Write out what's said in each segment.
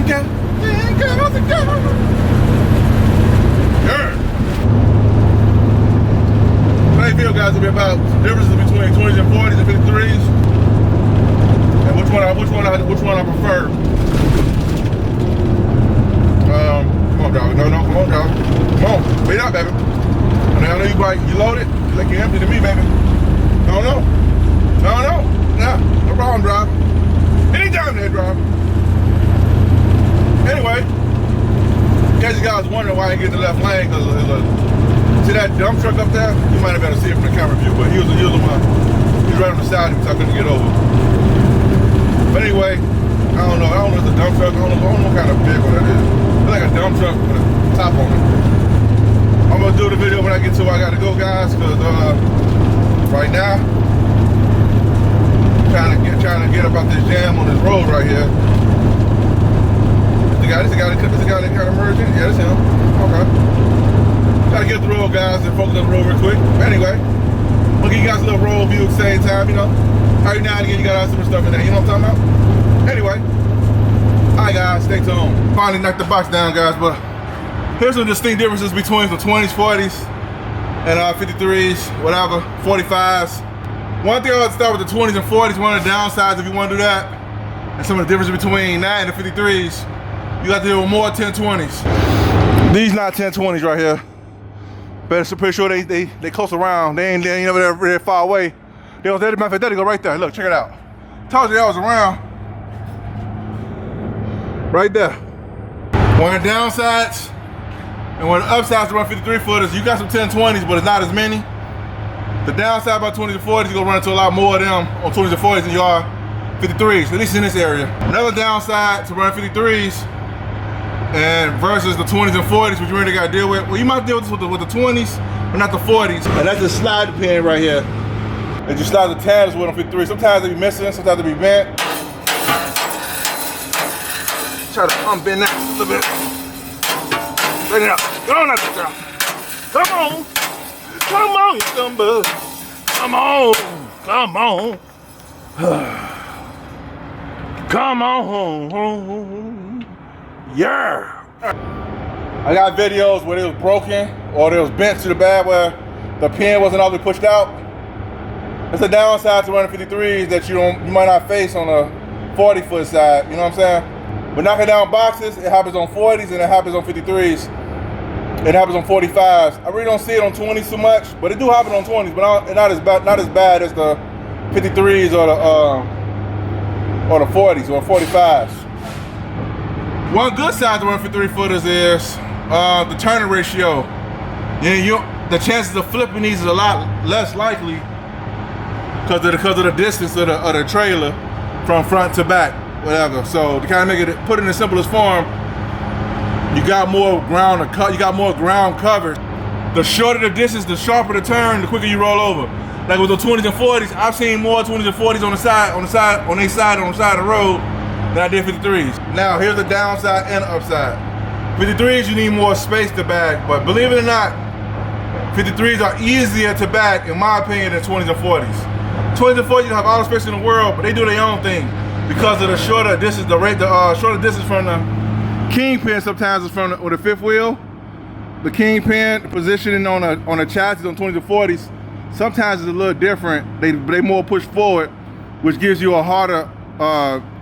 together. Yeah, girls together. Yeah. Today's video, guys, will be about differences between 20s and 40s and 53s, and which one I prefer. Come on, dog. No, come on, dog. Come on, beat up, baby. I know you loaded. You like you empty to me, baby. No. Nah, no problem, driver. Anytime there, driver. Anyway, in case you guys wondering why I get the left lane, because see that dump truck up there? You might have better see it from the camera view, but he was the one. He's right on the side of me, so I couldn't get over. But anyway, I don't know if it's a dump truck. I don't know what kind of vehicle that is. It's like a dump truck with a top on it. I'm gonna do the video when I get to where I gotta go, guys, because right now, trying to get about this jam on this road right here. This the guy that kind of merged in? Yeah, that's him. Okay. Try to get the road, guys, and focus on the road real quick. Anyway, we'll give you guys a little road view at the same time, you know. Every now and again, you got all some stuff in there, you know what I'm talking about? Anyway, alright, guys, stay tuned. Finally knocked the box down, guys, but here's some distinct differences between the 20s, 40s, and 53s, whatever, 45s. One thing I want to start with the 20s and 40s, one of the downsides if you want to do that, and some of the differences between that and the 53s, you got to deal with more 1020s. These not 1020s right here, but I'm pretty sure they close around. They ain't never very far away. They go right there. Look, check it out. Told you that was around. Right there. One of the downsides and one of the upsides to run 53 footers, you got some 1020s, but it's not as many. The downside about 20s and 40s, you're gonna run into a lot more of them on 20s and 40s than you are 53s, at least in this area. Another downside to run 53s and versus the 20s and 40s, which you really gotta deal with. Well, you might deal with this with the 20s, but not the 40s. And that's the slide pin right here. And you slide the tabs with on 53. Sometimes they be missing, sometimes they be bent. Try to unbend that a little bit. Bend it up. Go on out there, girl. Come on. Come on, you stumble. Come on. Come on. Come on. Yeah. I got videos where it was broken or it was bent to the bad where the pin wasn't all the way pushed out. It's a downside to running 53s that you might not face on a 40-foot side, you know what I'm saying? But knocking down boxes, it happens on 40s and it happens on 53s. It happens on 45s. I really don't see it on 20s too much, but it do happen on 20s, but not as bad as the 53s or the 40s or 45s. One good side to run 53 footers is the turning ratio. The chances of flipping these is a lot less likely because of the distance of the trailer from front to back, whatever. So to kind of put it in the simplest form, you got more ground to cut. You got more ground covered. The shorter the distance, the sharper the turn, the quicker you roll over. Like with the 20s and 40s, I've seen more 20s and 40s on the side of the road than I did 53s. Now here's the downside and the upside. 53s, you need more space to back, but believe it or not, 53s are easier to back, in my opinion, than 20s and 40s. 20s and 40s have all the space in the world, but they do their own thing because of the shorter distance. Shorter distance from the kingpin sometimes is with the fifth wheel. The kingpin positioning on a chassis on 20s and 40s sometimes is a little different. They more push forward, which gives you a harder.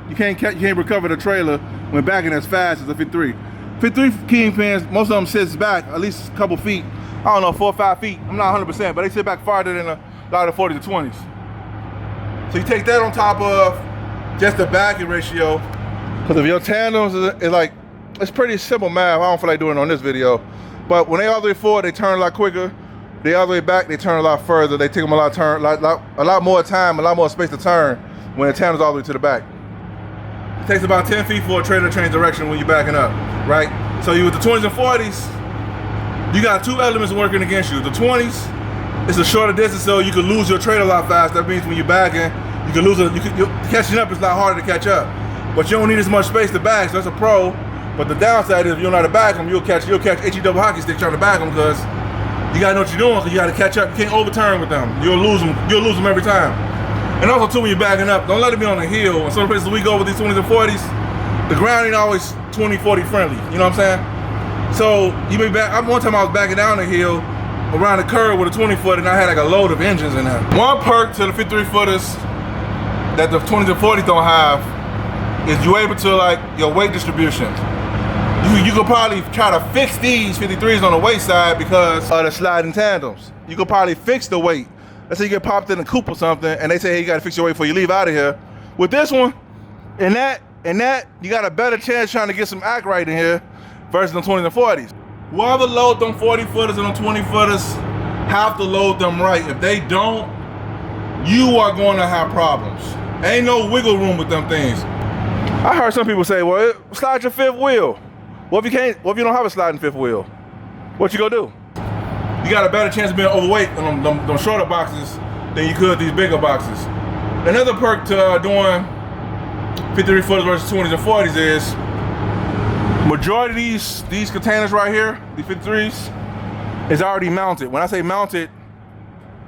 You can't recover the trailer when backing as fast as a 53. 53 kingpins, most of them sits back at least a couple feet. I don't know, 4 or 5 feet. I'm not 100%, but they sit back farther than a lot of the 40s and 20s. So you take that on top of just the backing ratio, because if your tandems is like, it's pretty simple math. I don't feel like doing it on this video, but when they all the way forward, they turn a lot quicker. They all the way back, they turn a lot further. They take them a lot more time, a lot more space to turn when the tandem's all the way to the back. It takes about 10 feet for a trailer to change direction when you're backing up, right? So you with the 20s and 40s, you got two elements working against you. The 20s, it's a shorter distance, so you can lose your trailer a lot faster. That means when you're backing, you can lose it. Catching up is a lot harder to catch up, but you don't need as much space to back. So that's a pro. But the downside is if you don't know how to back them, you'll catch HE double hockey stick trying to back them because you gotta know what you're doing. So you gotta catch up. You can't overturn with them. You'll lose them. You'll lose them every time. And also too, when you're backing up, don't let it be on the hill. In some places we go with these 20s and 40s, the ground ain't always 20-40 friendly. You know what I'm saying? So you may back. One time I was backing down the hill around the curve with a 20-foot, and I had like a load of engines in there. One perk to the 53-footers that the 20s and 40s don't have is you able to like your weight distribution. You could probably try to fix these 53s on the weight side because of the sliding tandems. You could probably fix the weight. Let's say you get popped in a coupe or something, and they say, hey, you gotta fix your weight before you leave out of here. With this one, and that, you got a better chance trying to get some act right in here versus the 20s and 40s. Whoever load them 40-footers and them 20-footers have to load them right. If they don't, you are going to have problems. Ain't no wiggle room with them things. I heard some people say, well, slide your fifth wheel. What if you can't? What if you don't have a sliding fifth wheel? What you gonna do? You got a better chance of being overweight on them shorter boxes than you could these bigger boxes. Another perk to doing 53-footers versus 20s and 40s is majority of these containers right here, these 53s, is already mounted. When I say mounted,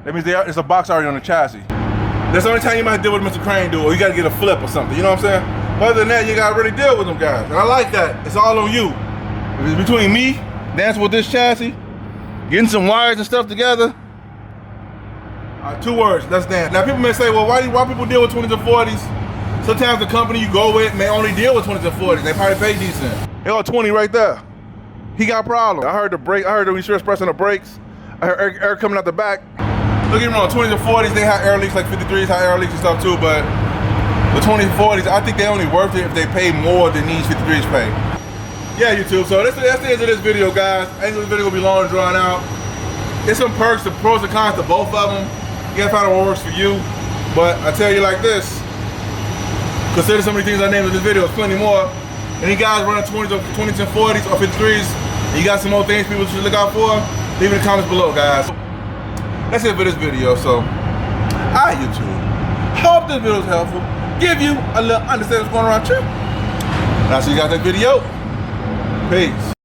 that means it's a box already on the chassis. That's the only time you might deal with Mr. Crane dude, or you gotta get a flip or something, you know what I'm saying? But other than that, you gotta really deal with them guys. And I like that, it's all on you. If it's between me, dancing with this chassis, getting some wires and stuff together, 2 words, let's dance. Now people may say, well, why people deal with 20s and 40s? Sometimes the company you go with may only deal with 20s and 40s. They probably pay decent. They got 20 right there. He got problems. I heard the research pressing the brakes. I heard air coming out the back. Don't get me wrong, 20s and 40s, they have air leaks like 53s, have air leaks and stuff too, but the 20s and 40s, I think they only worth it if they pay more than these 53s pay. Yeah, YouTube, so that's the end of this video, guys. I think this video will be long and drawn out. There's some perks, the pros and cons to both of them. You gotta find out what works for you. But I tell you like this, consider some of the things I named in this video, there's plenty more. Any guys running 20s and 40s or 53s, and you got some more things people should look out for, leave it in the comments below, guys. That's it for this video, so, alright YouTube. Hope this video was helpful. Give you a little understanding of what's going around here. And I'll see you guys next video. Peace.